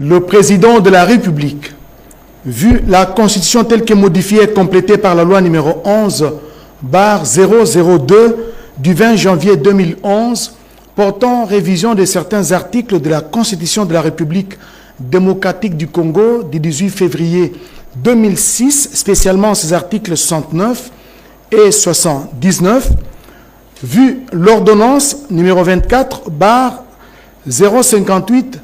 Le président de la République, vu la Constitution telle que modifiée et complétée par la loi numéro 11/002 du 20 janvier 2011, portant révision de certains articles de la Constitution de la République démocratique du Congo du 18 février 2006, spécialement ses articles 69 et 79, vu l'ordonnance numéro 24/058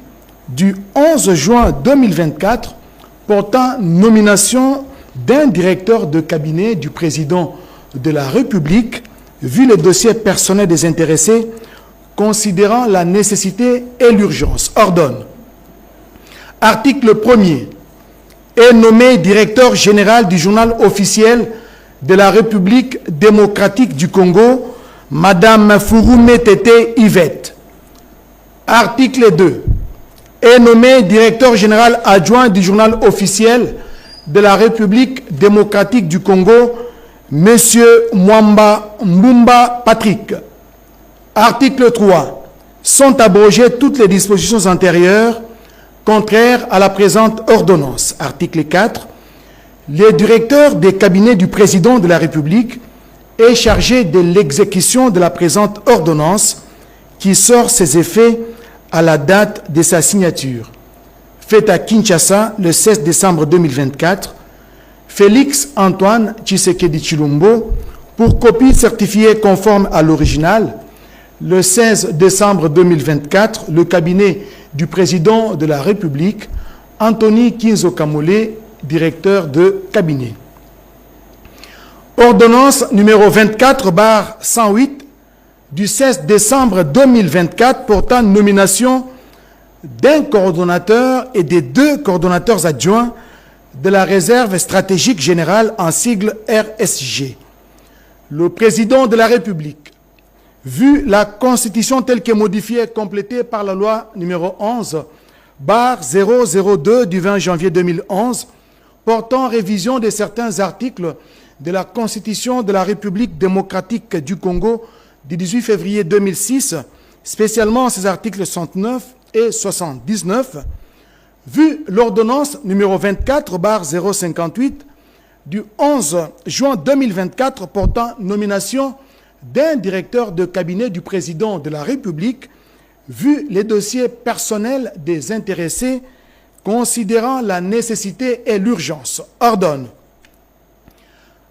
du 11 juin 2024 portant nomination d'un directeur de cabinet du président de la République, vu le dossier personnel des intéressés, considérant la nécessité et l'urgence, ordonne. Article 1er. Est nommé directeur général du journal officiel de la République démocratique du Congo, Madame Fouroumé Tété Yvette. Article 2. Est nommé directeur général adjoint du journal officiel de la République démocratique du Congo, Monsieur Mwamba Mbumba Patrick. Article 3. Sont abrogées toutes les dispositions antérieures contraires à la présente ordonnance. Article 4. Le directeur des cabinets du président de la République est chargé de l'exécution de la présente ordonnance qui sort ses effets à la date de sa signature. Faite à Kinshasa le 16 décembre 2024, Félix Antoine Tshisekedi Tshilombo, pour copie certifiée conforme à l'original, le 16 décembre 2024, le cabinet du président de la République, Anthony Kinzo Kamole, directeur de cabinet. Ordonnance numéro 24/108 du 16 décembre 2024 portant nomination d'un coordonnateur et des 2 coordonnateurs adjoints de la réserve stratégique générale en sigle RSG. Le président de la République, vu la Constitution telle que modifiée et complétée par la loi numéro 11/002 du 20 janvier 2011, portant révision de certains articles de la Constitution de la République démocratique du Congo du 18 février 2006, spécialement ses articles 69 et 79, vu l'ordonnance numéro 24/058 du 11 juin 2024 portant nomination d'un directeur de cabinet du président de la République, vu les dossiers personnels des intéressés, considérant la nécessité et l'urgence, ordonne.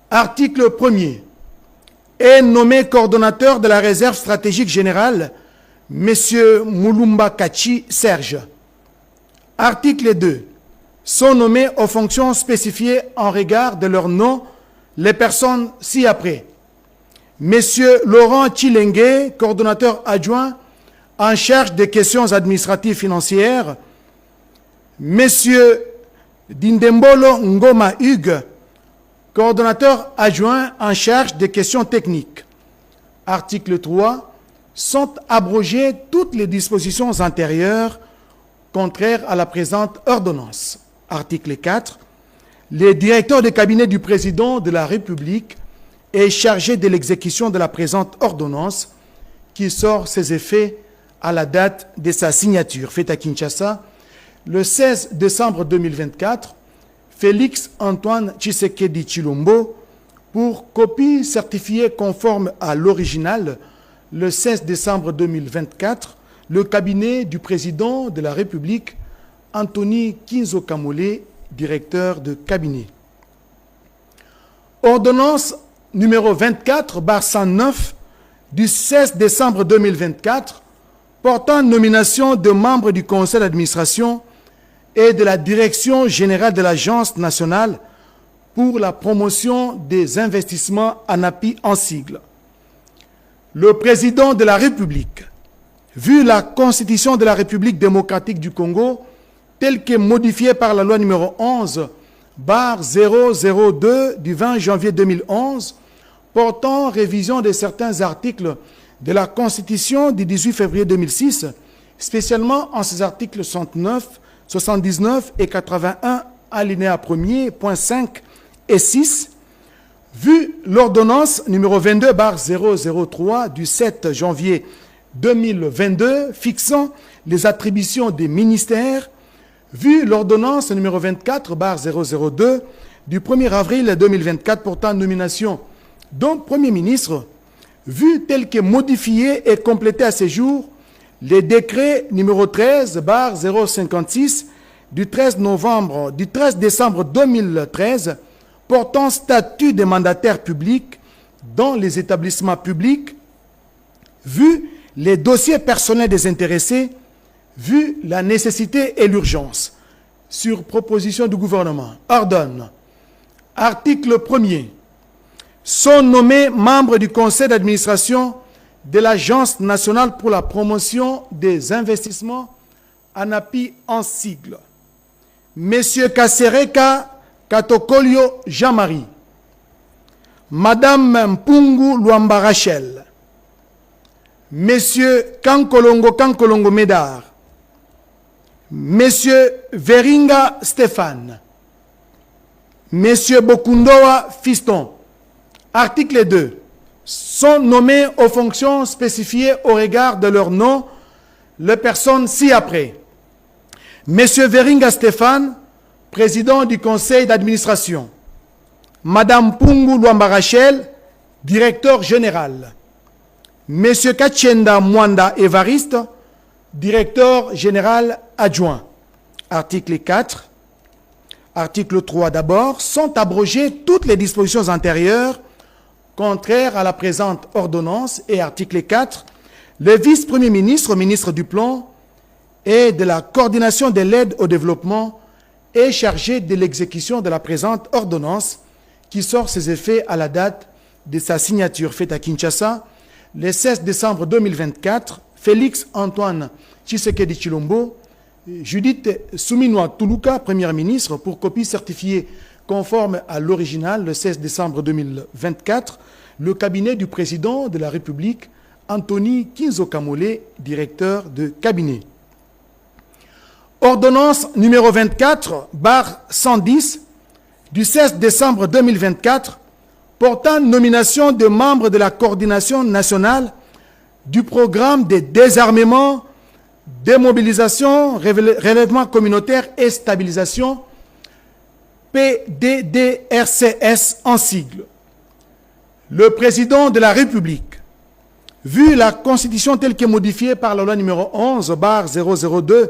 Article 1er. Est nommé coordonnateur de la réserve stratégique générale, M. Moulumba Kachi Serge. Article 2. Sont nommés aux fonctions spécifiées en regard de leur nom les personnes ci-après. M. Laurent Tshilenge, coordonnateur adjoint en charge des questions administratives financières. M. Dindembolo Ngoma Hugues, coordonnateur adjoint en charge des questions techniques. Article 3. Sont abrogées toutes les dispositions antérieures contraires à la présente ordonnance. Article 4. Le directeur de cabinet du président de la République est chargé de l'exécution de la présente ordonnance qui sort ses effets à la date de sa signature. Faite à Kinshasa le 16 décembre 2024, Félix Antoine Tshisekedi Tshilombo, pour copie certifiée conforme à l'original, le 16 décembre 2024, le cabinet du président de la République, Anthony Kinzo Kamole, directeur de cabinet. Ordonnance numéro 24/109 du 16 décembre 2024, portant nomination de membres du conseil d'administration et de la direction générale de l'Agence nationale pour la promotion des investissements ANAPI en sigle. Le président de la République, vu la Constitution de la République démocratique du Congo, telle que modifiée par la loi numéro 11/002 du 20 janvier 2011, portant révision de certains articles de la Constitution du 18 février 2006, spécialement en ses articles 69, 79 et 81, alinéa 1er, point 5 et 6, vu l'ordonnance numéro 22/003 du 7 janvier 2022 fixant les attributions des ministères, Vu l'ordonnance numéro 24/002 du 1er avril 2024 portant nomination d'un Premier ministre, vu tel que modifié et complété à ce jour, les décrets numéro 13/056 du 13 décembre 2013 portant statut des mandataires publics dans les établissements publics, vu les dossiers personnels des intéressés, vu la nécessité et l'urgence, sur proposition du gouvernement, ordonne, article 1er, sont nommés membres du conseil d'administration de l'Agence nationale pour la promotion des investissements, ANAPI en sigle. Monsieur Kasereka Katokolio Jean-Marie, Madame Mpungu Luamba Rachel, Monsieur Kankolongo Médard, Monsieur Veringa Stéphane, Monsieur Bokundoa Fiston. Article 2. Sont nommés aux fonctions spécifiées au regard de leur nom les personnes ci-après. Monsieur Veringa Stéphane, président du conseil d'administration. Madame Pungu Luamba Rachel, directeur général. Monsieur Kachenda Mwanda Évariste, directeur général adjoint. Article 4. Article 3 d'abord. Sont abrogées toutes les dispositions antérieures contraires à la présente ordonnance. Et article 4. Le vice-premier ministre, ministre du Plan et de la coordination de l'aide au développement est chargé de l'exécution de la présente ordonnance qui sort ses effets à la date de sa signature faite à Kinshasa le 16 décembre 2024. Félix Antoine Tshisekedi Tshilombo, Judith Suminwa Tuluka, première ministre, pour copie certifiée conforme à l'original le 16 décembre 2024, le cabinet du président de la République, Anthony Kinzo Kamole, directeur de cabinet. Ordonnance numéro 24/110 du 16 décembre 2024 portant nomination de membres de la coordination nationale du programme de désarmement, démobilisation, relèvement communautaire et stabilisation, PDDRCS en sigle. Le président de la République, vu la Constitution telle que modifiée par la loi numéro 11/002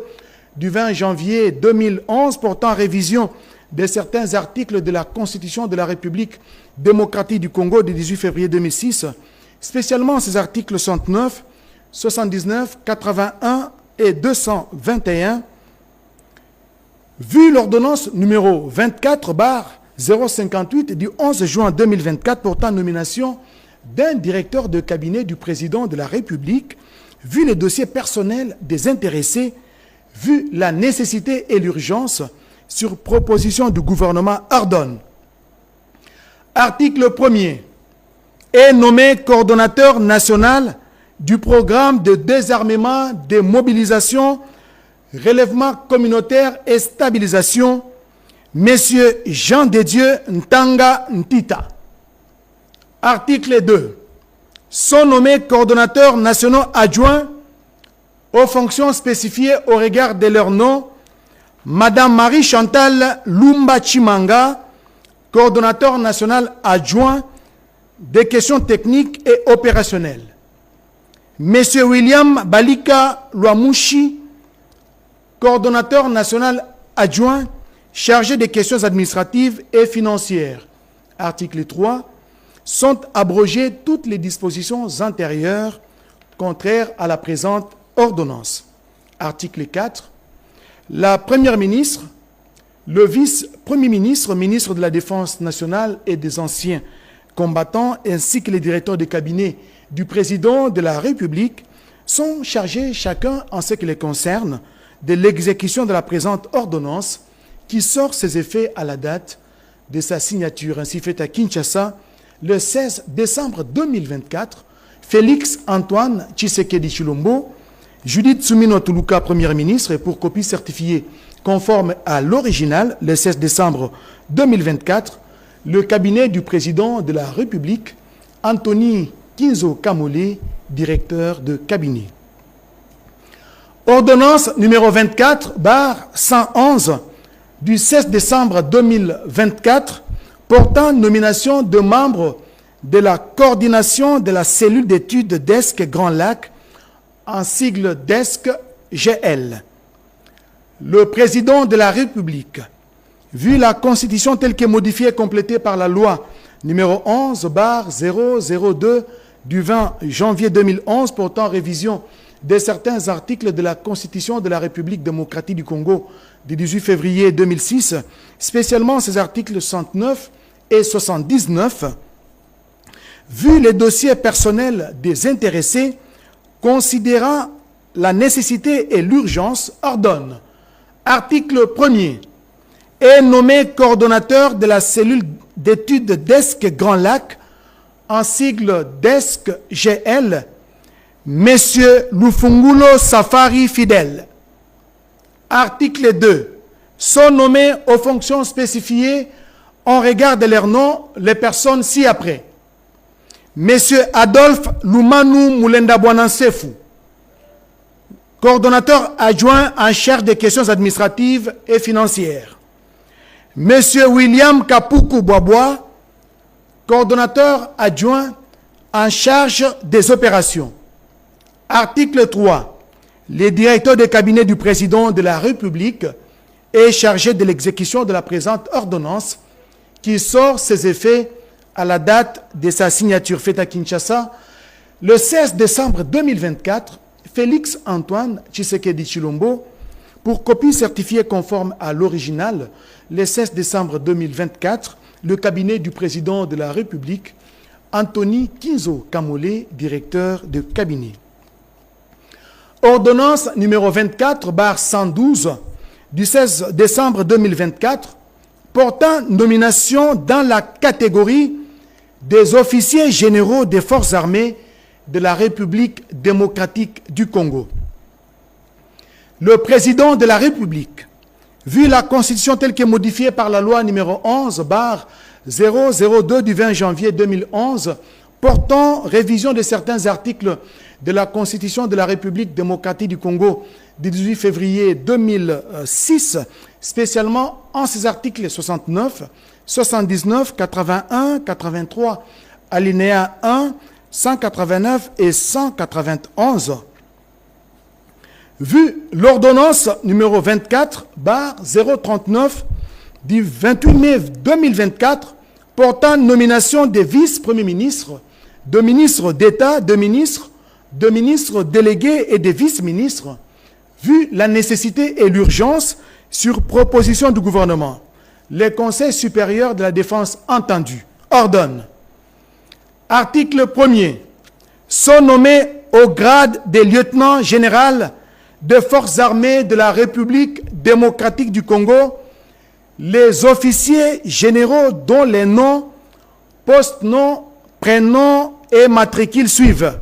du 20 janvier 2011 portant révision de certains articles de la Constitution de la République démocratique du Congo du 18 février 2006, spécialement ces articles 69, 79, 81 et 221, vu l'ordonnance numéro 24/058 du 11 juin 2024 portant nomination d'un directeur de cabinet du président de la République, vu les dossiers personnels des intéressés, vu la nécessité et l'urgence, sur proposition du gouvernement, ordonne. Article 1er. Est nommé coordonnateur national du programme de désarmement, démobilisation, relèvement communautaire et stabilisation, Monsieur Jean de Dieu Ntanga Ntita. Article 2. Sont nommés coordonnateurs nationaux adjoints aux fonctions spécifiées au regard de leur nom, Madame Marie-Chantal Lumba Chimanga, coordonnateur national adjoint des questions techniques et opérationnelles. Monsieur William Balika Luamushi, coordonnateur national adjoint chargé des questions administratives et financières. Article 3. Sont abrogées toutes les dispositions antérieures contraires à la présente ordonnance. Article 4. La Première ministre, le vice-premier ministre, ministre de la Défense nationale et des anciens combattants, ainsi que les directeurs de cabinet du président de la République sont chargés, chacun en ce qui les concerne, de l'exécution de la présente ordonnance qui sort ses effets à la date de sa signature, ainsi faite à Kinshasa le 16 décembre 2024. Félix Antoine Tshisekedi Tshilombo, Judith Suminwa Tuluka, première ministre, et pour copie certifiée conforme à l'original, le 16 décembre 2024, le cabinet du président de la République, Anthony Kinzo Kamole, directeur de cabinet. Ordonnance numéro 24/111 du 16 décembre 2024 portant nomination de membres de la coordination de la cellule d'études DESC Grand Lac, en sigle DESC-GL. Le président de la République, vu la Constitution telle que modifiée et complétée par la loi numéro 11/002 du 20 janvier 2011 portant révision de certains articles de la Constitution de la République démocratique du Congo du 18 février 2006, spécialement ces articles 69 et 79, vu les dossiers personnels des intéressés, considérant la nécessité et l'urgence, ordonne, article 1er, est nommé coordonnateur de la cellule d'études DESC Grand Lac, en sigle DESC-GL, Monsieur Lufungulo Safari Fidèle. Article 2. Sont nommés aux fonctions spécifiées en regard de leur nom les personnes ci-après. Monsieur Adolphe Lumanu Mulenda Bouanansefu, coordonnateur adjoint en charge des questions administratives et financières. Monsieur William Kapuku Boaboa, coordonnateur adjoint en charge des opérations. Article 3. Le directeur de cabinet du président de la République est chargé de l'exécution de la présente ordonnance qui sort ses effets à la date de sa signature faite à Kinshasa le 16 décembre 2024, Félix Antoine Tshisekedi Tshilombo, pour copie certifiée conforme à l'original, le 16 décembre 2024, le cabinet du président de la République, Anthony Kinzo Kamole, directeur de cabinet. Ordonnance numéro 24/112 du 16 décembre 2024 portant nomination dans la catégorie des officiers généraux des forces armées de la République démocratique du Congo. Le président de la République, vu la Constitution telle que modifiée par la loi numéro 11/002 du 20 janvier 2011, portant révision de certains articles de la Constitution de la République démocratique du Congo du 18 février 2006, spécialement en ses articles 69, 79, 81, 83, alinéa 1, 189 et 191. Vu l'ordonnance numéro 24/039 du 28 mai 2024 portant nomination des vice-premiers ministres, de ministres d'État, de ministres délégués et des vice-ministres, vu la nécessité et l'urgence sur proposition du gouvernement, le Conseil supérieur de la défense entendu ordonne. Article 1er. Sont nommés au grade des lieutenants généraux des forces armées de la République démocratique du Congo les officiers généraux dont les noms, post-noms, prénoms et matricules suivent.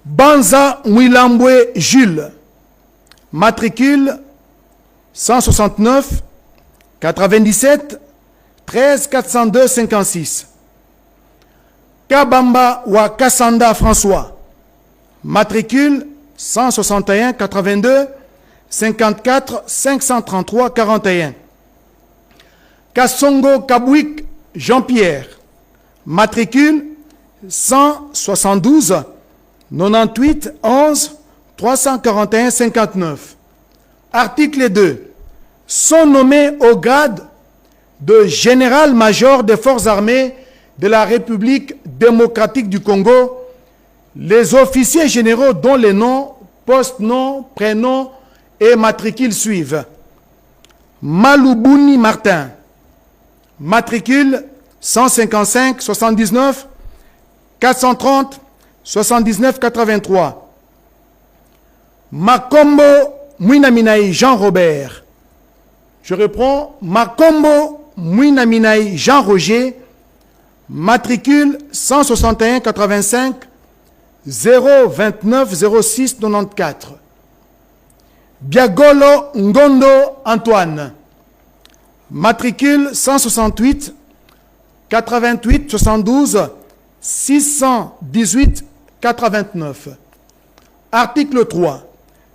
Banza Mwilambwe Jules, matricule 169 97 13 402 56. Kabamba Wakasanda François, matricule 161 82 54 533 41. Kassongo Kabouik Jean-Pierre, matricule 172 98 11 341 59. Article 2. Sont nommés au grade de général-major des forces armées de la République démocratique du Congo les officiers généraux dont les noms, post-noms, prénoms et matricules suivent. Maloubuni Martin, matricule 155 79 430 79 83. Makombo Mouinaminaï Jean-Robert. Je reprends. Makombo Mouinaminaï Jean-Roger, matricule 161 85 029 06 94. Biagolo Ngondo Antoine, matricule 168 88 72 618 89. Article 3.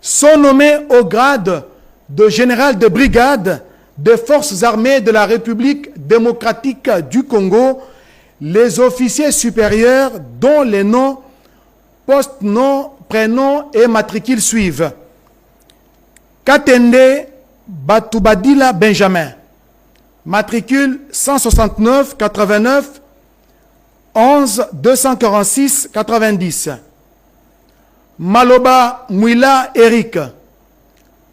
Sont nommés au grade de général de brigade des forces armées de la République démocratique du Congo les officiers supérieurs dont les noms, post-noms, prénoms et matricules suivent. Katende Batubadila Benjamin, matricule 169 89 11 246 90. Maloba Mouila Eric,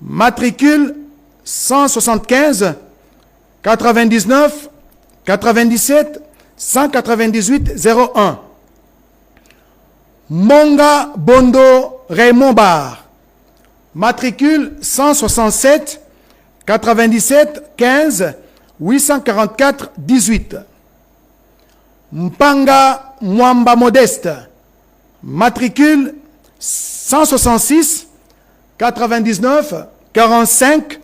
matricule 175 99 97 198 01. Monga Bondo Raymond Bar, matricule 167 97 15 844 18. Mpanga Mwamba Modeste, matricule 166 99 45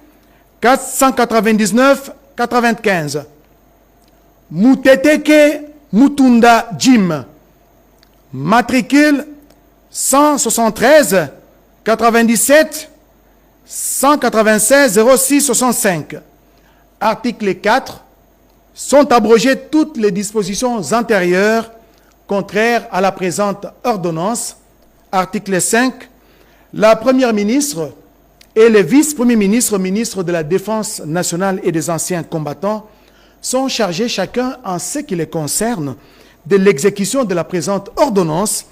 499 95. Muteteke Mutunda Jim, matricule 173 97 196 06 65. Article 4. Sont abrogées toutes les dispositions antérieures contraires à la présente ordonnance. Article 5. La Première ministre et les vice-premiers ministres, ministres de la Défense nationale et des anciens combattants, sont chargés chacun en ce qui les concerne de l'exécution de la présente ordonnance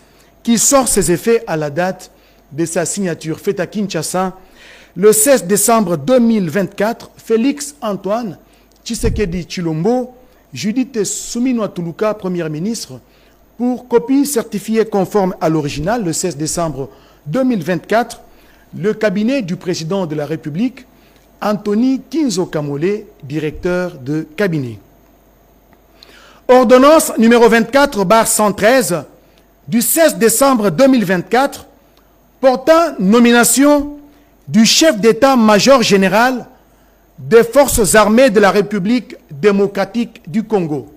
qui sort ses effets à la date de sa signature faite à Kinshasa le 16 décembre 2024. Félix Antoine Tshisekedi Tshilombo, Judith Suminwa Tuluka, Première ministre, pour copie certifiée conforme à l'original le 16 décembre 2024, le cabinet du président de la République, Anthony Kinzo Kamole, directeur de cabinet. Ordonnance numéro 24/113 du 16 décembre 2024 portant nomination du chef d'état-major général des forces armées de la République démocratique du Congo.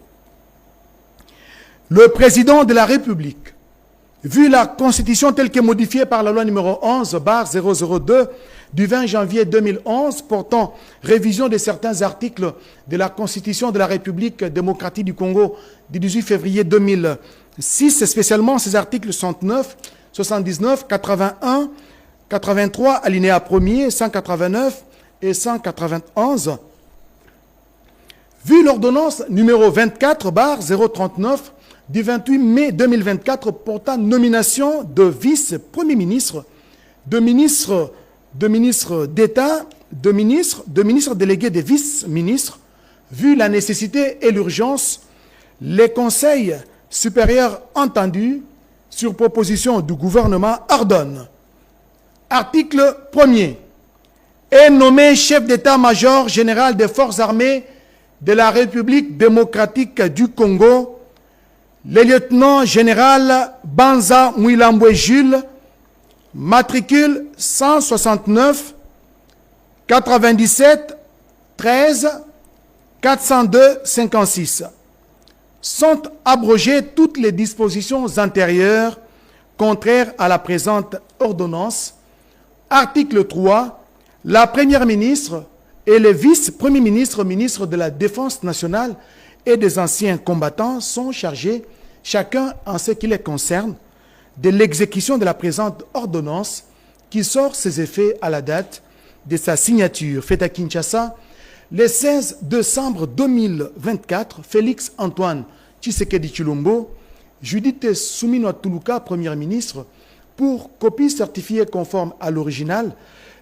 Le président de la République, vu la Constitution telle que modifiée par la loi numéro 11/002 du 20 janvier 2011 portant révision de certains articles de la Constitution de la République démocratique du Congo du 18 février 2006, spécialement ces articles 69, 79, 81, 83, alinéa 1er, 189 et 191. Vu l'ordonnance numéro 24/039 du 28 mai 2024 portant nomination de vice-premier ministre, de ministre d'État, de ministre délégué des vice-ministres, vu la nécessité et l'urgence, les conseils supérieurs entendus, sur proposition du gouvernement, ordonnent. Article 1er. Est nommé chef d'état-major général des forces armées de la République démocratique du Congo, le lieutenant général Banza Mouilambwe Jules, matricule 169 97 13 402 56. Sont abrogées toutes les dispositions antérieures contraires à la présente ordonnance. Article 3. La Première ministre et les vice-premiers ministres, ministres de la Défense nationale et des anciens combattants sont chargés, chacun en ce qui les concerne, de l'exécution de la présente ordonnance qui sort ses effets à la date de sa signature faite à Kinshasa le 16 décembre 2024. Félix Antoine Tshisekedi Tshilombo, Judith Suminwa Tuluka, Première ministre, pour copie certifiée conforme à l'original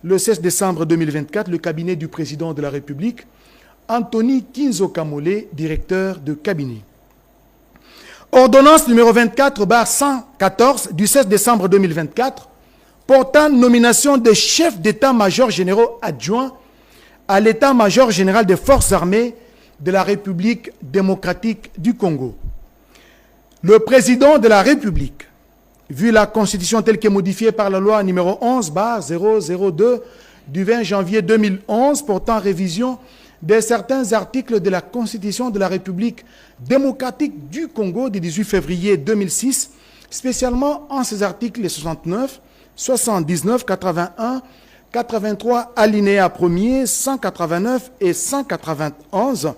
le 16 décembre 2024, le cabinet du président de la République, Anthony Kinzo Kamole, directeur de cabinet. Ordonnance numéro 24/114 du 16 décembre 2024 portant nomination des chefs d'état-major généraux adjoints à l'état-major général des forces armées de la République démocratique du Congo. Le président de la République, vu la Constitution telle que modifiée par la loi numéro 11/002 du 20 janvier 2011 portant révision de certains articles de la Constitution de la République démocratique du Congo du 18 février 2006, spécialement en ces articles 69, 79, 81, 83, alinéa 1er, 189 et 191.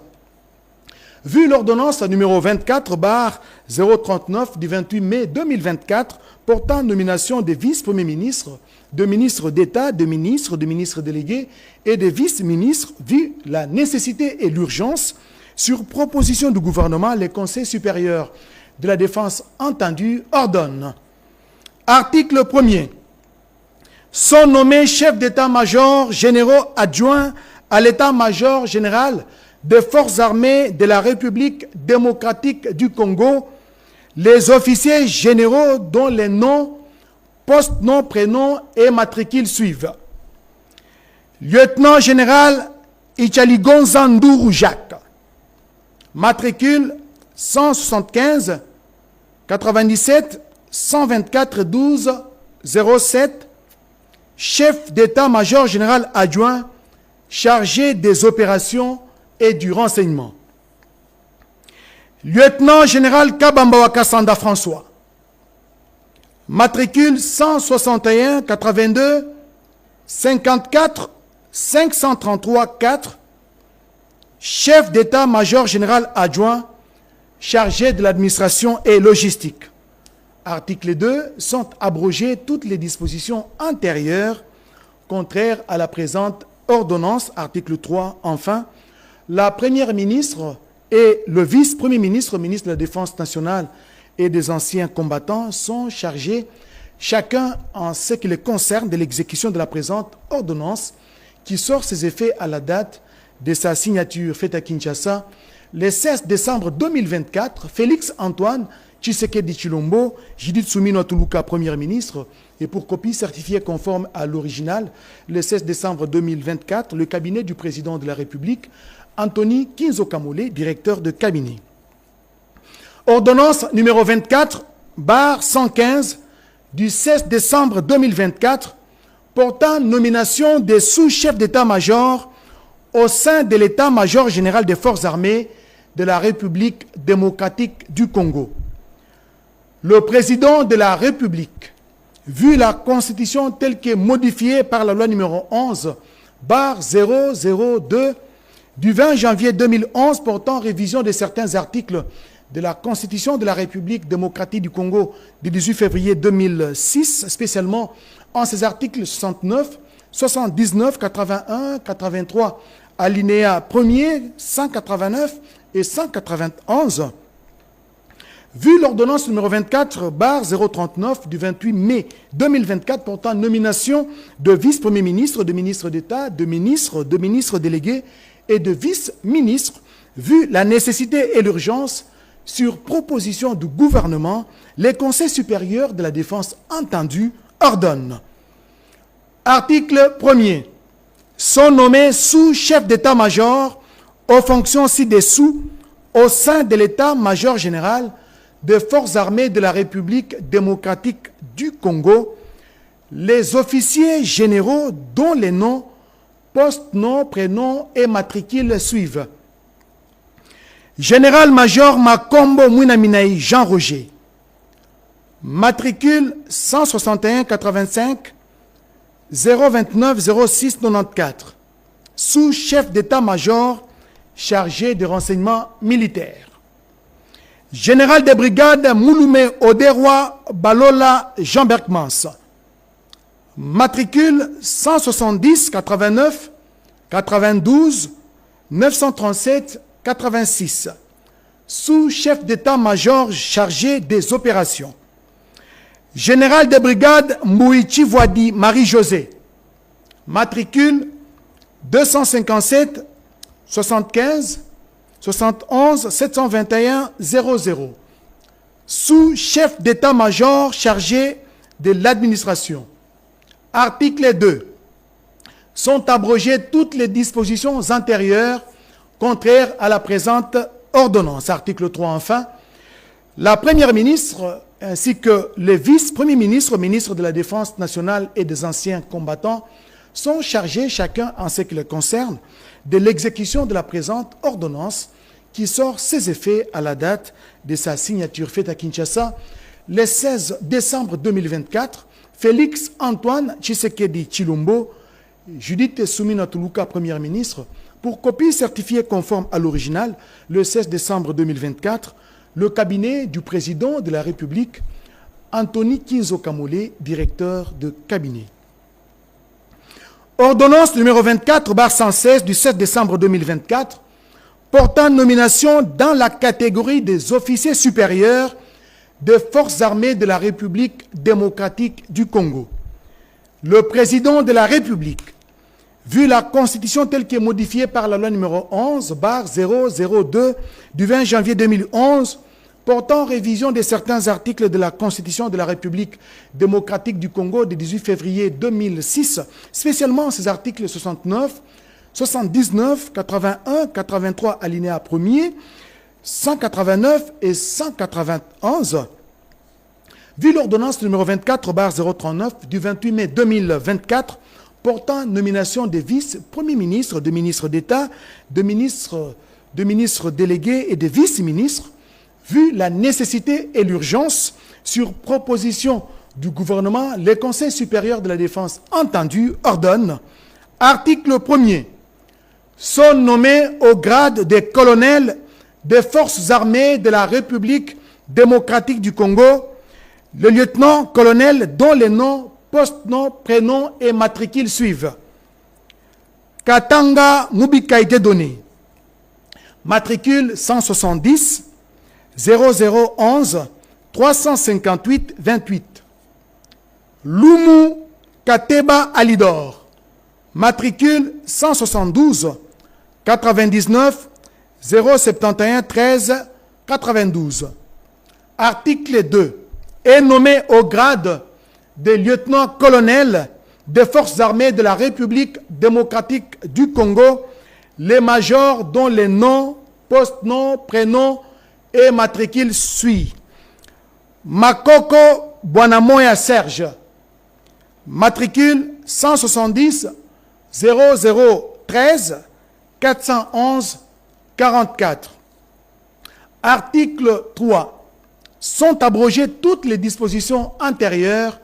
Vu l'ordonnance numéro 24/039 du 28 mai 2024 portant nomination des vice-premiers ministres, de ministres d'État, de ministres délégués et de vice-ministres, vu la nécessité et l'urgence, sur proposition du gouvernement, les conseils supérieurs de la défense entendus ordonnent. Article 1er. Sont nommés chefs d'état-major généraux adjoints à l'état-major général des forces armées de la République démocratique du Congo, les officiers généraux dont les noms, postes, noms, prénoms et matricules suivent. Lieutenant général Ichaligonza Ndourou Jacques, matricule 175 97 124 12 07, chef d'état-major général adjoint chargé des opérations et du renseignement. Lieutenant général Kabamba Wakasanda François, matricule 161 82 54 533 4, chef d'état-major général adjoint chargé de l'administration et logistique. Article 2. Sont abrogées toutes les dispositions antérieures contraires à la présente ordonnance. Article 3. Enfin, la première ministre et le vice-premier ministre, ministre de la Défense nationale et des anciens combattants, sont chargés, chacun en ce qui les concerne, de l'exécution de la présente ordonnance qui sort ses effets à la date de sa signature faite à Kinshasa le 16 décembre 2024. Félix Antoine Tshisekedi Tshilombo, Judith Soumino Tuluka, Premier ministre, et pour copie certifiée conforme à l'original, le 16 décembre 2024, le cabinet du président de la République, Anthony Kinzo Kamole, directeur de cabinet. Ordonnance numéro 24/115 du 16 décembre 2024 portant nomination des sous-chefs d'état-major au sein de l'état-major général des forces armées de la République démocratique du Congo. Le président de la République, vu la Constitution telle que modifiée par la loi numéro 11/002 du 20 janvier 2011 portant révision de certains articles de la Constitution de la République démocratique du Congo du 18 février 2006, spécialement en ses articles 69, 79, 81, 83, alinéa 1er, 189 et 191. Vu l'ordonnance numéro 24/039 du 28 mai 2024 portant nomination de vice-premier ministre, de ministre d'État, de ministre délégués et de vice-ministres, vu la nécessité et l'urgence, sur proposition du gouvernement, les conseils supérieurs de la défense entendus ordonnent. Article 1er. Sont nommés sous-chefs d'état-major aux fonctions ci-dessous au sein de l'état-major général des forces armées de la République démocratique du Congo, les officiers généraux dont les noms, postes, noms, prénoms et matricules suivent. Général-major Makombo Mouinaminaï Jean-Roger, matricule 161 85 029 06 94, sous-chef d'état-major chargé des renseignements militaires. Général des brigades Mouloumé Oderwa Balola Jean Berkmans, matricule 170 89 92 937 86, sous-chef d'état-major chargé des opérations. Général des brigades Mouichi Voadi Marie-Josée, matricule 257 75 71 721 00, sous-chef d'état-major chargé de l'administration. Article 2. Sont abrogées toutes les dispositions antérieures contraires à la présente ordonnance. Article 3. Enfin, la première ministre ainsi que les vice-premiers ministres, ministres de la Défense nationale et des anciens combattants, sont chargés, chacun en ce qui les concerne, de l'exécution de la présente ordonnance qui sort ses effets à la date de sa signature faite à Kinshasa le 16 décembre 2024, Félix Antoine Tshisekedi Tshilombo, Judith Suminwa Tuluka, Première ministre, pour copie certifiée conforme à l'original, le 16 décembre 2024, le cabinet du président de la République, Anthony Kinzo Kamole, directeur de cabinet. Ordonnance numéro 24/116 du 7 décembre 2024, portant nomination dans la catégorie des officiers supérieurs des forces armées de la République démocratique du Congo. Le président de la République, vu la Constitution telle qu'elle est modifiée par la loi numéro 11/002 du 20 janvier 2011, portant révision de certains articles de la Constitution de la République démocratique du Congo du 18 février 2006, spécialement ces articles 69, 79, 81, 83 alinéa 1er, 189 et 191, vu l'ordonnance numéro 24/039 du 28 mai 2024 portant nomination des vice-premiers ministres, de ministres d'État, de ministres délégués et de vice-ministres, vu la nécessité et l'urgence, sur proposition du gouvernement, les conseils supérieurs de la défense entendus ordonnent, article 1er, sont nommés au grade des colonels des forces armées de la République démocratique du Congo, le lieutenant-colonel dont les noms, post-noms, prénoms et matricules suivent. Katanga Mubika été donné. Matricule 170 0011 358 28. Lumu Kateba Alidor. Matricule 172 99 071 13 92. Article 2. Est nommé au grade de lieutenant-colonel des forces armées de la République démocratique du Congo, les majors dont les noms, post-noms, prénoms et matricules suivent. Makoko Bwanamoya Serge, matricule 170 0013 411 44. Article 3. Sont abrogées toutes les dispositions antérieures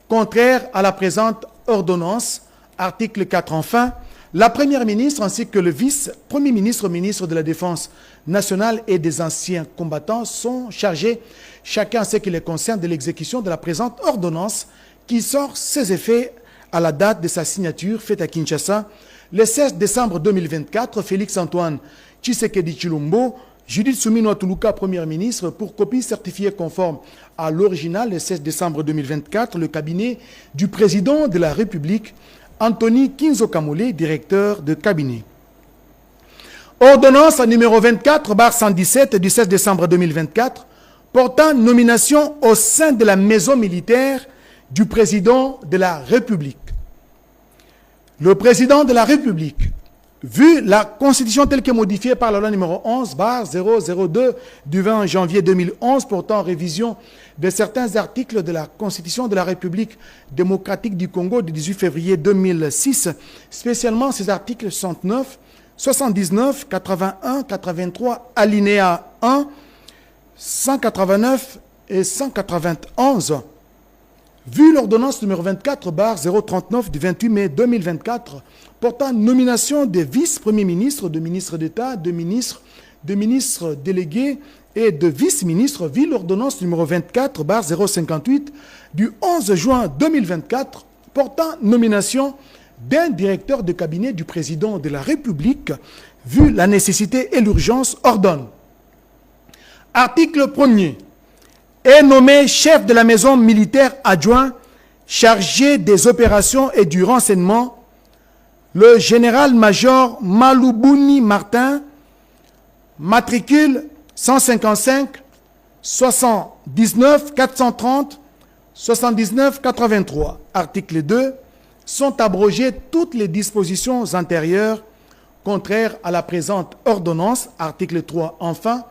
contraires à la présente ordonnance. Article 4. Enfin, la Première ministre ainsi que le vice-premier ministre, ministre de la Défense nationale et des anciens combattants sont chargés, chacun en ce qui les concerne, de l'exécution de la présente ordonnance qui sort ses effets à la date de sa signature faite à Kinshasa le 16 décembre 2024. Félix Antoine Tshisekedi Tshilombo, Judith Suminwa Tuluka, Première ministre, pour copie certifiée conforme à l'original le 16 décembre 2024, le cabinet du président de la République, Anthony Kinzo Kamole, directeur de cabinet. Ordonnance numéro 24/117 du 16 décembre 2024, portant nomination au sein de la maison militaire du président de la République. Le président de la République, vu la Constitution telle que modifiée par la loi numéro 11/002 du 20 janvier 2011 portant révision de certains articles de la Constitution de la République démocratique du Congo du 18 février 2006, spécialement ces articles 69, 79, 81, 83, alinéa 1, 189 et 191. Vu l'ordonnance numéro 24/039 du 28 mai 2024 portant nomination des vice-premiers ministres, de ministres d'État, de ministres délégués et de vice-ministres, vu l'ordonnance numéro 24/058 du 11 juin 2024 portant nomination d'un directeur de cabinet du président de la République, vu la nécessité et l'urgence, ordonne. Article 1er. Est nommé chef de la maison militaire adjoint chargé des opérations et du renseignement le général-major Malubuni Martin, matricule 155 79 430 79 83. Article 2. Sont abrogées toutes les dispositions antérieures contraires à la présente ordonnance. Article 3. Enfin,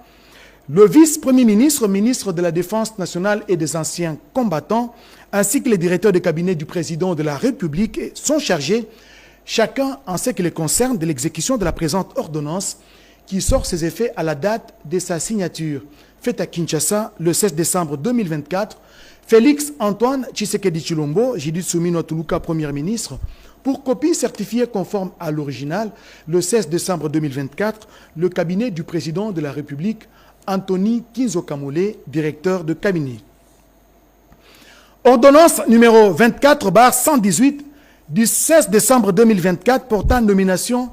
le vice-premier ministre, ministre de la Défense nationale et des anciens combattants, ainsi que les directeurs de cabinet du président de la République sont chargés, chacun en ce qui les concerne, de l'exécution de la présente ordonnance qui sort ses effets à la date de sa signature, faite à Kinshasa le 16 décembre 2024. Félix Antoine Tshisekedi Tshilombo, Judith Suminwa Tuluka, Premier ministre, pour copie certifiée conforme à l'original, le 16 décembre 2024, le cabinet du président de la République, Anthony Kinzo Kamole, directeur de cabinet. Ordonnance numéro 24/118 du 16 décembre 2024 portant nomination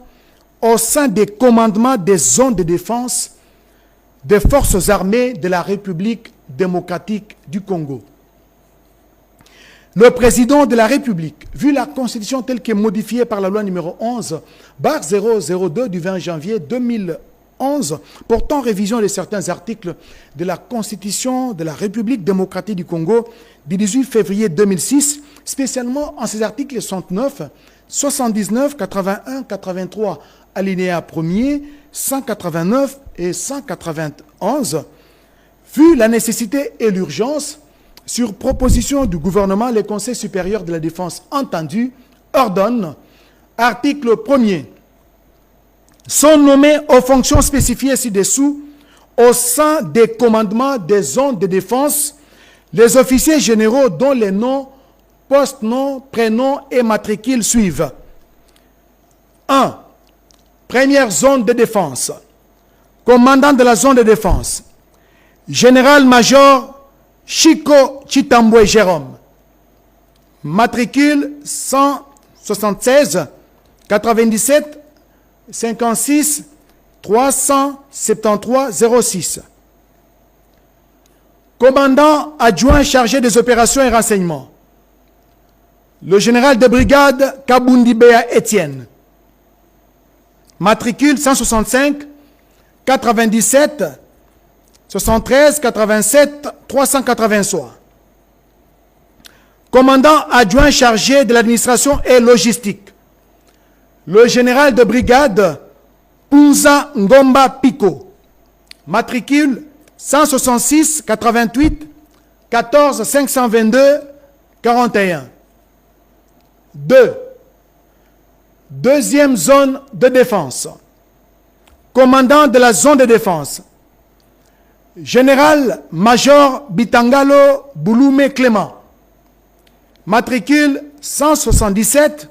au sein des commandements des zones de défense des forces armées de la République démocratique du Congo. Le président de la République, vu la Constitution telle qu'elle est modifiée par la loi numéro 11/002 du 20 janvier 2011, portant révision de certains articles de la Constitution de la République démocratique du Congo du 18 février 2006, spécialement en ses articles 69, 79, 81, 83, alinéa 1er, 189 et 191, vu la nécessité et l'urgence, sur proposition du gouvernement, le Conseil supérieur de la défense entendu ordonne, article 1er, sont nommés aux fonctions spécifiées ci-dessous au sein des commandements des zones de défense les officiers généraux dont les noms, post-noms, prénoms et matricules suivent. 1. Première zone de défense. Commandant de la zone de défense. Général-major Chico Chitambwe Jérôme. Matricule 176 97 56 373 06. Commandant adjoint chargé des opérations et renseignements. Le général de brigade Kabundibea Étienne. Matricule 165 97 73 87 383. Commandant adjoint chargé de l'administration et logistique. Le général de brigade Punza Ngomba Pico. Matricule 166 88 14 522 41. 2. Deuxième zone de défense. Commandant de la zone de défense. Général-major Bitangalo Bouloumé Clément. Matricule 177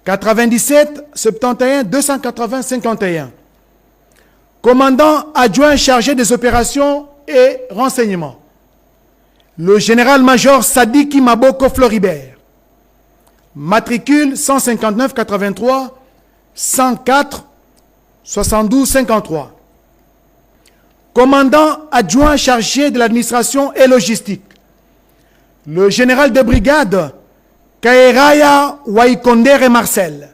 97 71 280 51. Commandant adjoint chargé des opérations et renseignements. Le général-major Sadiki Maboko Floribert. Matricule 159 83 104 72 53. Commandant adjoint chargé de l'administration et logistique. Le général de brigade Kaeraya Waikondere Marcel.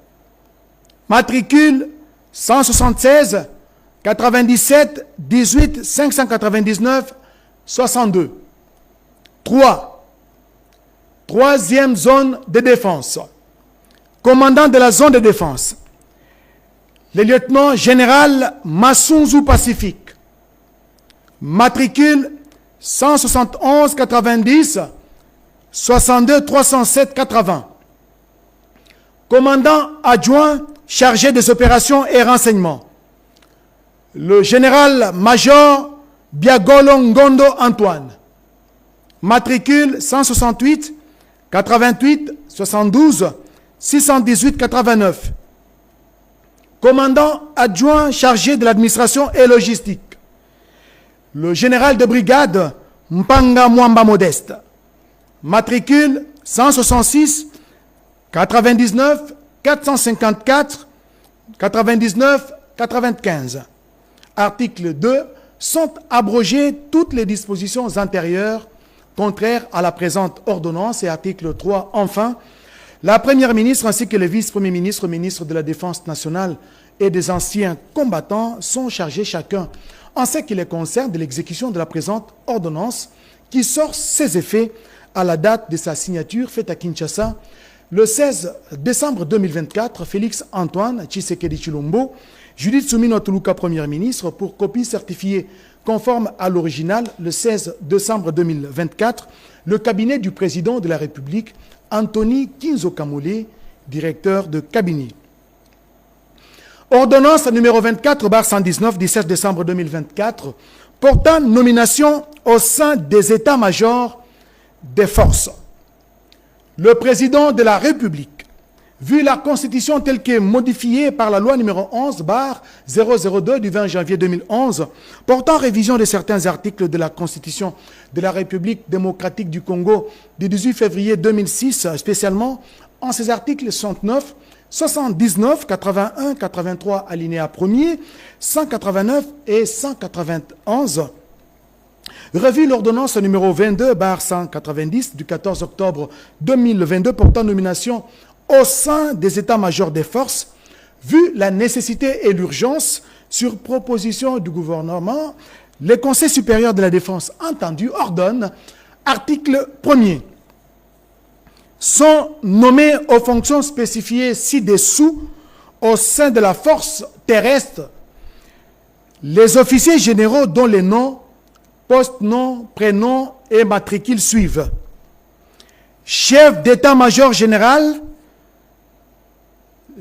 Matricule 176 97 18 599 62. 3. Troisième zone de défense. Commandant de la zone de défense. Le lieutenant général Massunzu Pacifique. Matricule 171 90 62 307 80. Commandant adjoint chargé des opérations et renseignements. Le général-major Biagolo Ngondo Antoine. Matricule 168 88 72 618 89. Commandant adjoint chargé de l'administration et logistique. Le général de brigade Mpanga Mwamba Modeste. Matricule 166 99 454 99 95. Article 2. Sont abrogées toutes les dispositions antérieures contraires à la présente ordonnance. Et article 3. Enfin, la première ministre ainsi que le vice-premier ministre, ministre de la Défense nationale et des anciens combattants sont chargés chacun en ce qui les concerne de l'exécution de la présente ordonnance qui sort ses effets à la date de sa signature faite à Kinshasa le 16 décembre 2024. Félix Antoine Tshisekedi Tshilombo, Judith Suminwa Tuluka, Premier ministre, pour copie certifiée conforme à l'original le 16 décembre 2024, le cabinet du président de la République, Anthony Kinzo Kamole, directeur de cabinet. Ordonnance numéro 24/119 du 16 décembre 2024 portant nomination au sein des états-majors des forces. Le président de la République, vu la Constitution telle qu'est modifiée par la loi numéro 11/002 du 20 janvier 2011, portant révision de certains articles de la Constitution de la République démocratique du Congo du 18 février 2006, spécialement en ses articles 69, 79, 81, 83, alinéa 1er, 189 et 191, revu l'ordonnance numéro 22/190 du 14 octobre 2022 portant nomination au sein des états-majors des forces, vu la nécessité et l'urgence, sur proposition du gouvernement, le Conseil supérieur de la défense entendu ordonne, article 1er, sont nommés aux fonctions spécifiées ci-dessous au sein de la force terrestre les officiers généraux dont les noms, post-noms, prénoms et matricules suivent. Chef d'état-major général,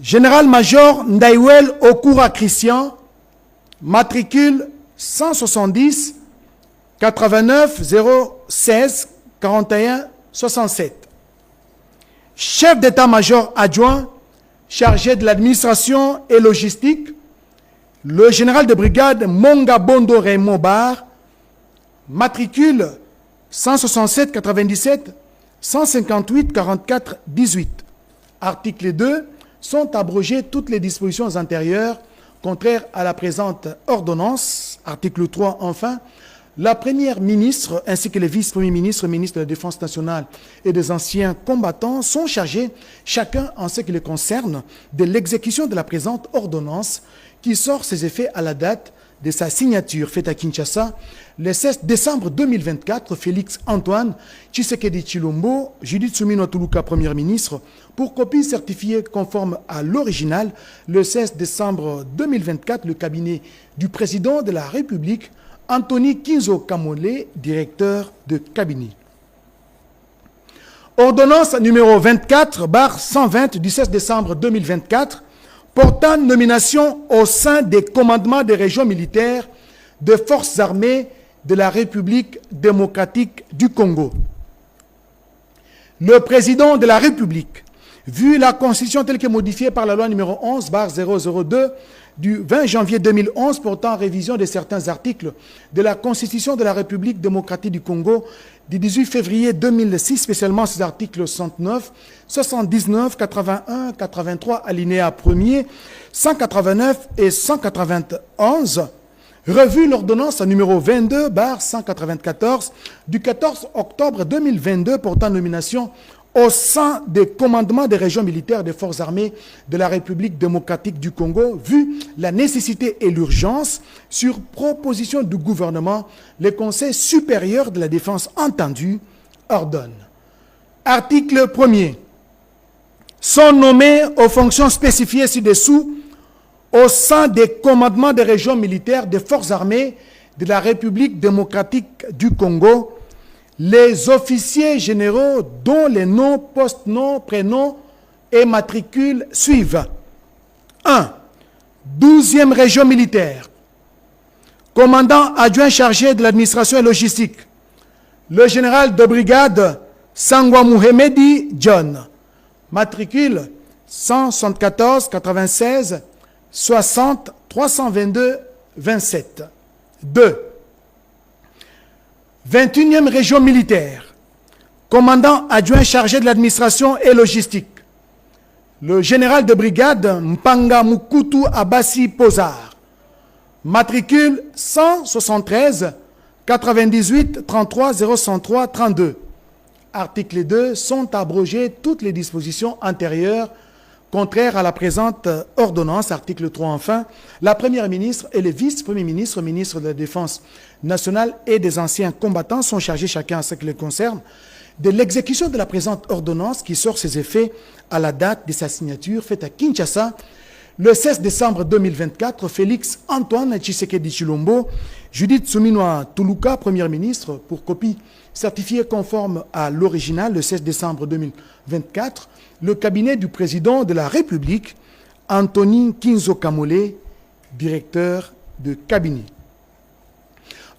général-major Ndaïwel Okura Christian, matricule 170 89 016 41 67. Chef d'état-major adjoint, chargé de l'administration et logistique, le général de brigade Monga Bondo Raymond Bar, matricule 167 97 158 44 18. Article 2. Sont abrogées toutes les dispositions antérieures contraires à la présente ordonnance. Article 3. Enfin, la première ministre ainsi que les vice-premiers ministres, ministres de la Défense nationale et des anciens combattants sont chargés, chacun en ce qui les concerne, de l'exécution de la présente ordonnance qui sort ses effets à la date de sa signature faite à Kinshasa le 16 décembre 2024, Félix Antoine Tshisekedi Tshilombo, Judith Suminwa Tuluka, Premier ministre, pour copie certifiée conforme à l'original, le 16 décembre 2024, le cabinet du président de la République, Anthony Kinzo Kamole, directeur de cabinet. Ordonnance numéro 24/120 du 16 décembre 2024, portant nomination au sein des commandements des régions militaires des forces armées de la République démocratique du Congo. Le président de la République, vu la Constitution telle que modifiée par la loi numéro 11/002 du 20 janvier 2011 portant révision de certains articles de la Constitution de la République démocratique du Congo du 18 février 2006, spécialement ces articles 69, 79, 81, 83, alinéa 1er, 189 et 191, revu l'ordonnance numéro 22/194 du 14 octobre 2022 portant nomination au sein des commandements des régions militaires des forces armées de la République démocratique du Congo, vu la nécessité et l'urgence, sur proposition du gouvernement, le Conseil supérieur de la défense entendu ordonne. Article 1er. Sont nommés aux fonctions spécifiées ci-dessous au sein des commandements des régions militaires des forces armées de la République démocratique du Congo les officiers généraux dont les noms, post-noms, prénoms et matricules suivent. 1. 12e région militaire. Commandant adjoint chargé de l'administration et logistique, le général de brigade Sangwa Mohamedi John, matricule 174 96 60 322 27. 2. 21e région militaire, commandant adjoint chargé de l'administration et logistique, le général de brigade Mpanga Mukutu Abassi Pozar, matricule 173 98 33 003 32. Article 2. Sont abrogées toutes les dispositions antérieures contraires à la présente ordonnance. Article 3. Enfin, la première ministre et les vice-premiers ministres, ministres de la Défense nationale et des anciens combattants sont chargés, chacun en ce qui les concerne, de l'exécution de la présente ordonnance qui sort ses effets à la date de sa signature faite à Kinshasa le 16 décembre 2024. Félix Antoine Tshisekedi Tshilombo, Judith Suminwa Tuluka, Premier ministre, pour copie certifiée conforme à l'original le 16 décembre 2024, le cabinet du président de la République, Anthony Kinzo Kamole, directeur de cabinet.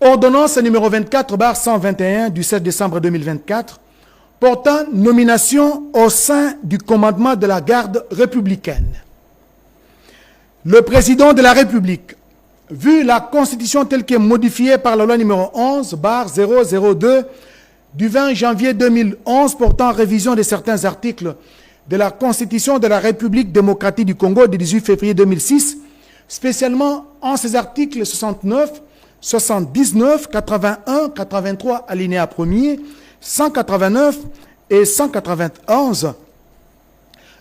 Ordonnance numéro 24/121 du 7 décembre 2024 portant nomination au sein du commandement de la garde républicaine. Le président de la République, vu la Constitution telle qu'elle est modifiée par la loi numéro 11/002 du 20 janvier 2011 portant révision de certains articles de la Constitution de la République démocratique du Congo du 18 février 2006, spécialement en ces articles 69, 79, 81, 83, alinéa 1er, 189 et 191,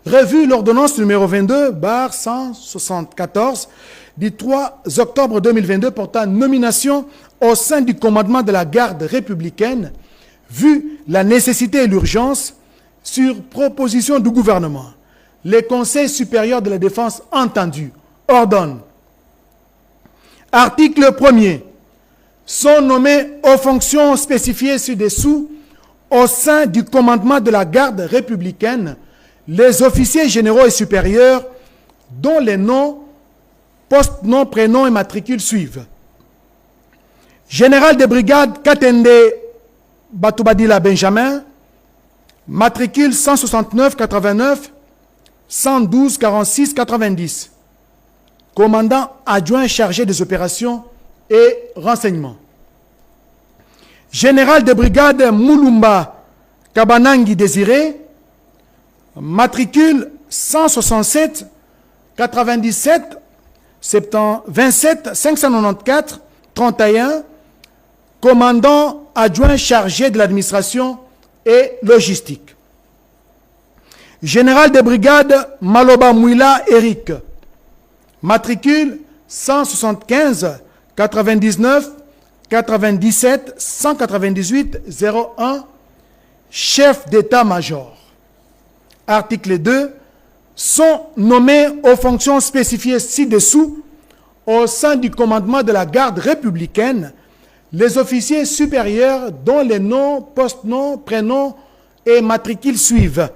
revu l'ordonnance numéro 22/174 du 3 octobre 2022 portant nomination au sein du commandement de la garde républicaine, vu la nécessité et l'urgence, sur proposition du gouvernement, les conseils supérieurs de la défense entendus ordonnent. Article 1er. Sont nommés aux fonctions spécifiées ci-dessous au sein du commandement de la garde républicaine les officiers généraux et supérieurs dont les noms, postes, noms, prénoms et matricules suivent. Général de brigade Katende Batoubadila Benjamin, matricule 169 89 112 46 90. Commandant adjoint chargé des opérations et renseignements. Général de brigade Moulumba Kabanangi Désiré, matricule 167 97 27 594 31, commandant adjoint chargé de l'administration et logistique. Général de brigade Maloba Mouila Eric, matricule 175 99 97 198 01, chef d'état-major. Article 2. Sont nommés aux fonctions spécifiées ci-dessous au sein du commandement de la garde républicaine les officiers supérieurs dont les noms, post-noms, prénoms et matricules suivent.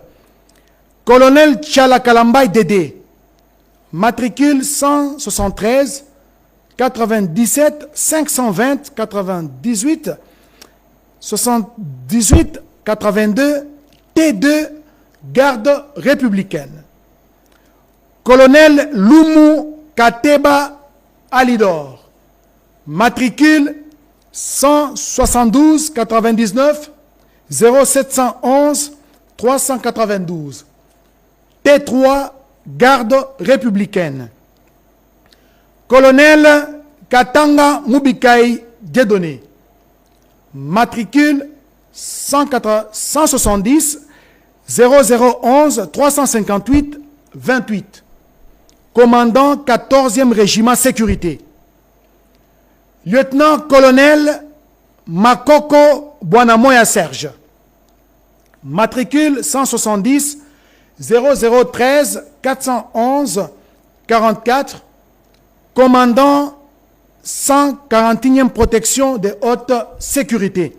Colonel Tchalakalambay Dédé, matricule 173 97 520 98 78 82 T2 garde républicaine. Colonel Lumu Kateba Alidor, matricule 172 99 0711 392 T3 garde républicaine. Colonel Katanga Mubikai Dieudonné, matricule 170 0011 358 28, commandant 14e régiment sécurité. Lieutenant-colonel Makoko Bwanamoya Serge, matricule 170 0013 411 44, commandant 141e protection de haute sécurité.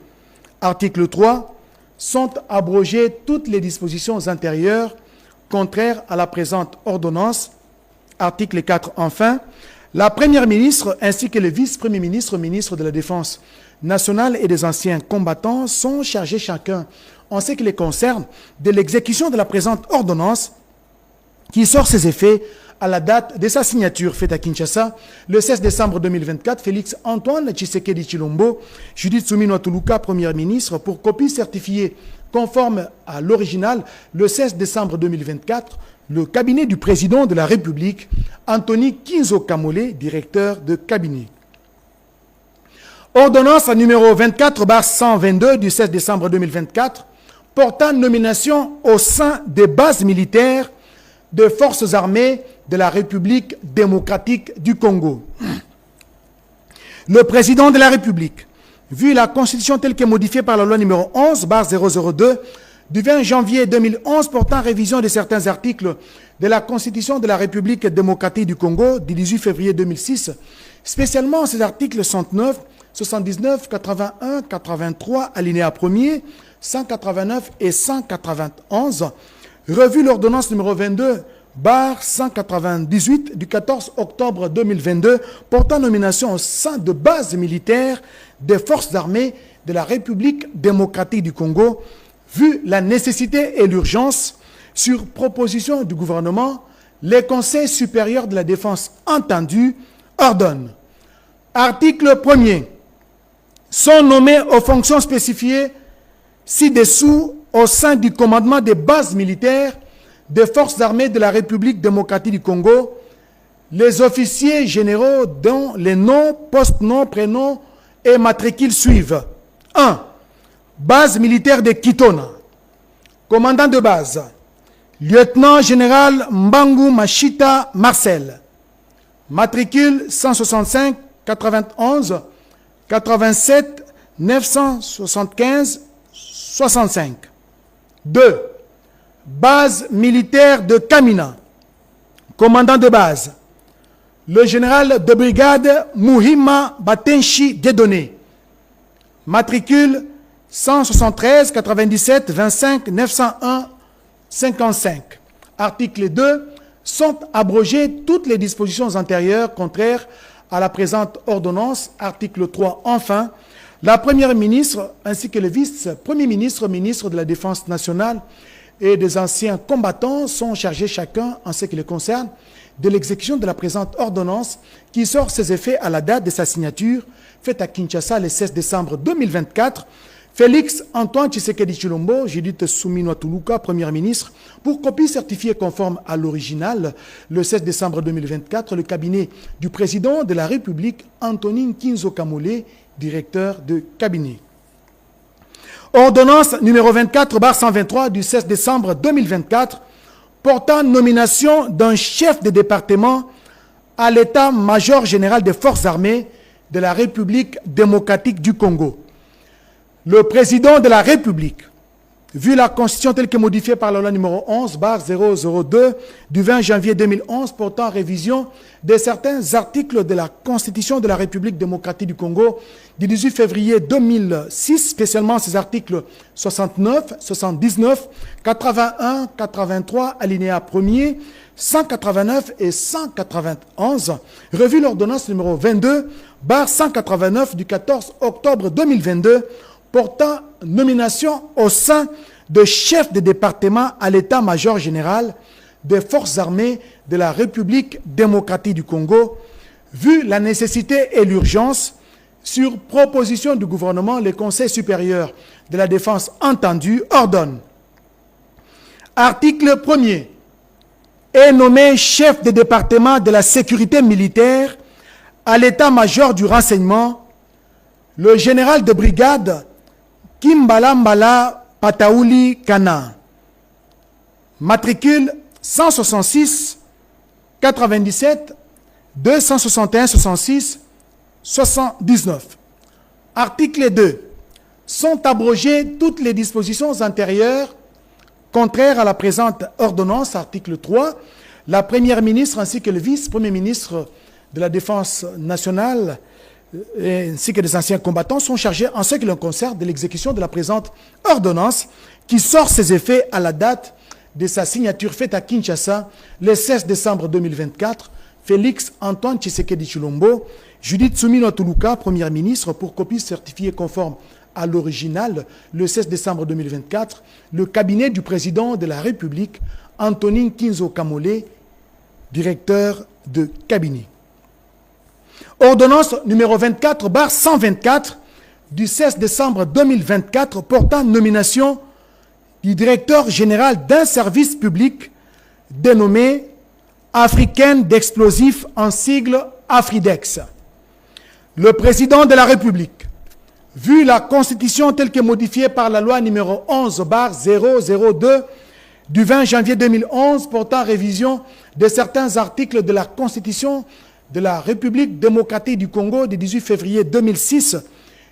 Article 3. Sont abrogées toutes les dispositions antérieures contraires à la présente ordonnance. Article 4. Enfin, la Première ministre ainsi que le vice-premier ministre, ministre de la Défense nationale et des anciens combattants sont chargés chacun, en ce qui les concerne, de l'exécution de la présente ordonnance qui sort ses effets à la date de sa signature faite à Kinshasa le 16 décembre 2024. Félix Antoine Tshisekedi Tshilombo, Judith Suminwa Tuluka, Premier ministre, pour copie certifiée conforme à l'original le 16 décembre 2024, le cabinet du président de la République, Anthony Kinzo Kamole, directeur de cabinet. Ordonnance numéro 24/122 du 16 décembre 2024 portant nomination au sein des bases militaires des forces armées de la République démocratique du Congo. Le président de la République, vu la Constitution telle qu'elle est modifiée par la loi numéro 11/002 du 20 janvier 2011 portant révision de certains articles de la Constitution de la République démocratique du Congo du 18 février 2006, spécialement ces articles 69, 79, 81, 83, alinéa 1er, 189 et 191, revu l'ordonnance numéro 22/198 du 14 octobre 2022 portant nomination au sein de bases militaires des forces armées de la République démocratique du Congo, Vu la nécessité et l'urgence, sur proposition du gouvernement, les conseils supérieurs de la défense entendus ordonnent. Article 1er. Sont nommés aux fonctions spécifiées ci-dessous au sein du commandement des bases militaires des forces armées de la République démocratique du Congo les officiers généraux dont les noms, post-noms, prénoms et matricules suivent. 1. Base militaire de Kitona. Commandant de base, lieutenant général Mbangu Machita Marcel. Matricule 165 91 87 975 65. 2. Base militaire de Kamina. Commandant de base, le général de brigade Muhima Batenshi Dedone. Matricule 173 97 25 901 55. Article 2. Sont abrogées toutes les dispositions antérieures contraires à la présente ordonnance. Article 3. Enfin, la première ministre ainsi que le vice-premier ministre, ministre de la Défense nationale et des anciens combattants sont chargés chacun, en ce qui les concerne, de l'exécution de la présente ordonnance qui sort ses effets à la date de sa signature, faite à Kinshasa le 16 décembre 2024. Félix Antoine Tshisekedi Tshilombo, Judith Suminwa Tuluka, Premier ministre, pour copie certifiée conforme à l'original, le 16 décembre 2024, le cabinet du président de la République, Antonin Kinzo Kamole, directeur de cabinet. Ordonnance numéro 24/123 du 16 décembre 2024, portant nomination d'un chef de département à l'état-major général des forces armées de la République démocratique du Congo. Le président de la République, vu la Constitution telle que modifiée par la loi numéro 11/002 du 20 janvier 2011 portant révision de certains articles de la Constitution de la République démocratique du Congo du 18 février 2006, spécialement ces articles 69, 79, 81, 83, alinéa 1er, 189 et 191, revu l'ordonnance numéro 22/189 du 14 octobre 2022, portant nomination au sein de chef de département à l'état-major général des forces armées de la République démocratique du Congo. Vu la nécessité et l'urgence, sur proposition du gouvernement, le Conseil supérieur de la défense entendu ordonne. Article 1er. Est nommé chef de département de la sécurité militaire à l'état-major du renseignement le général de brigade Kimbala Mbala Pataouli Kana. Matricule 166 97 261 66 79. Article 2. Sont abrogées toutes les dispositions antérieures contraires à la présente ordonnance. Article 3. La première ministre ainsi que le vice-premier ministre de la Défense nationale ainsi que des anciens combattants sont chargés en ce qui leur concerne de l'exécution de la présente ordonnance qui sort ses effets à la date de sa signature faite à Kinshasa le 16 décembre 2024. Félix Antoine Tshisekedi Tshilombo, Judith Suminwa Tuluka, Première ministre, pour copie certifiée conforme à l'original le 16 décembre 2024, le cabinet du président de la République, Antonin Kinzo Kamole, directeur de cabinet. Ordonnance numéro 24/124 du 16 décembre 2024 portant nomination du directeur général d'un service public dénommé Africaine d'explosifs en sigle Afridex. Le président de la République, vu la Constitution telle que modifiée par la loi numéro 11/002 du 20 janvier 2011 portant révision de certains articles de la Constitution de la République démocratique du Congo du 18 février 2006,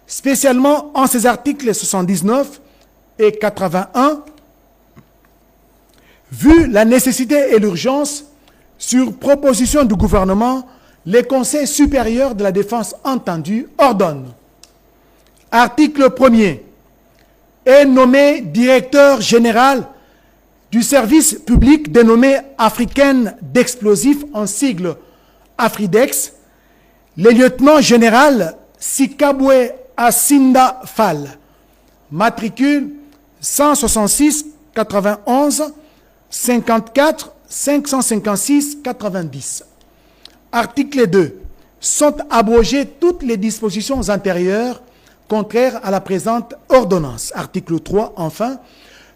spécialement en ses articles 79 et 81, vu la nécessité et l'urgence, sur proposition du gouvernement, les conseils supérieurs de la défense entendus ordonnent. Article 1er. Est nommé directeur général du service public dénommé Africaine d'explosifs en sigle Afridex, le lieutenant général Sikabwe Asinda Fall, matricule 166 91 54 556 90. Article 2. Sont abrogées toutes les dispositions antérieures contraires à la présente ordonnance. Article 3. Enfin,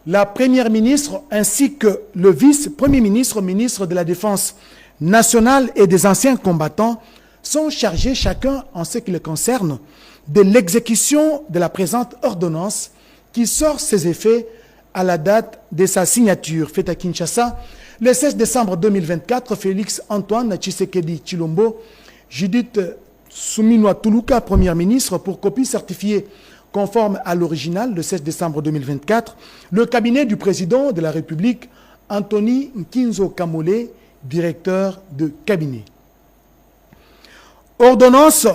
la première ministre ainsi que le vice-premier ministre, ministre de la Défense nationale et des anciens combattants sont chargés chacun en ce qui les concerne de l'exécution de la présente ordonnance qui sort ses effets à la date de sa signature. Faite à Kinshasa, le 16 décembre 2024, Félix Antoine Tshisekedi Tshilombo, Judith Suminwa Tuluka, première ministre, pour copie certifiée conforme à l'original, le 16 décembre 2024, le cabinet du président de la République, Anthony Nkinzo Kamole, directeur de cabinet. Ordonnance,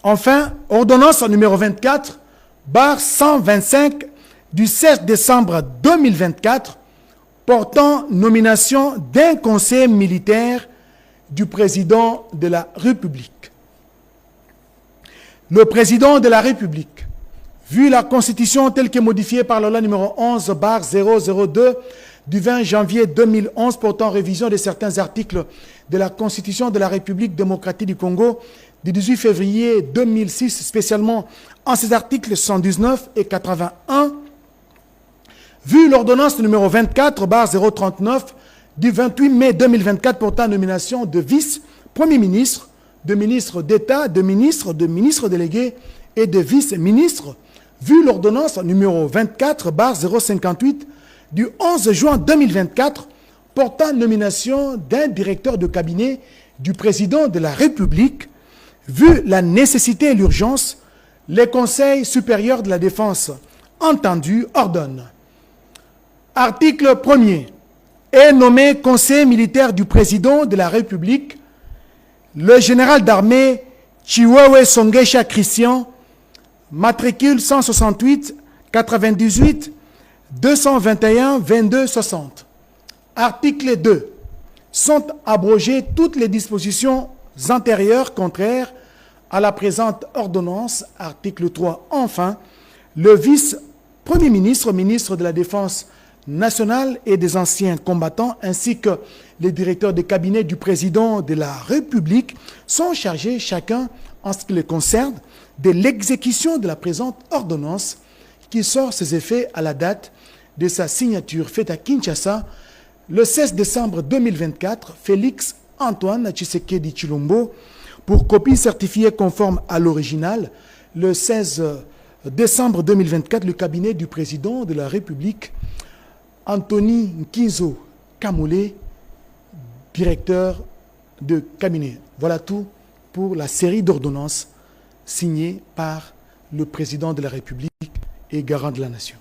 enfin, ordonnance numéro 24, barre 125 du 16 décembre 2024, portant nomination d'un conseil militaire du président de la République. Le président de la République, vu la Constitution telle que modifiée par la loi numéro 11, barre 002, du 20 janvier 2011 portant révision de certains articles de la Constitution de la République démocratique du Congo du 18 février 2006, spécialement en ses articles 119 et 81, vu l'ordonnance numéro 24, barre 039, du 28 mai 2024 portant nomination de vice-premier ministre, de ministre d'État, de ministre délégué et de vice-ministre, vu l'ordonnance numéro 24, barre 058, du 11 juin 2024, portant nomination d'un directeur de cabinet du président de la République, vu la nécessité et l'urgence, les conseils supérieurs de la défense entendus ordonnent. Article 1er. Est nommé conseiller militaire du président de la République le général d'armée Chiwewe Songesha Christian, matricule 168 98 221 22 60. Article 2. Sont abrogées toutes les dispositions antérieures contraires à la présente ordonnance. Article 3. Enfin, le vice-premier ministre, ministre de la Défense nationale et des anciens combattants, ainsi que les directeurs de cabinet du président de la République sont chargés chacun en ce qui les concerne de l'exécution de la présente ordonnance qui sort ses effets à la date de sa signature faite à Kinshasa le 16 décembre 2024, Félix Antoine Tshisekedi Tshilombo, pour copie certifiée conforme à l'original, le 16 décembre 2024, le cabinet du président de la République, Anthony Nkinzo Kamole, directeur de cabinet. Voilà tout pour la série d'ordonnances signées par le président de la République et garant de la nation.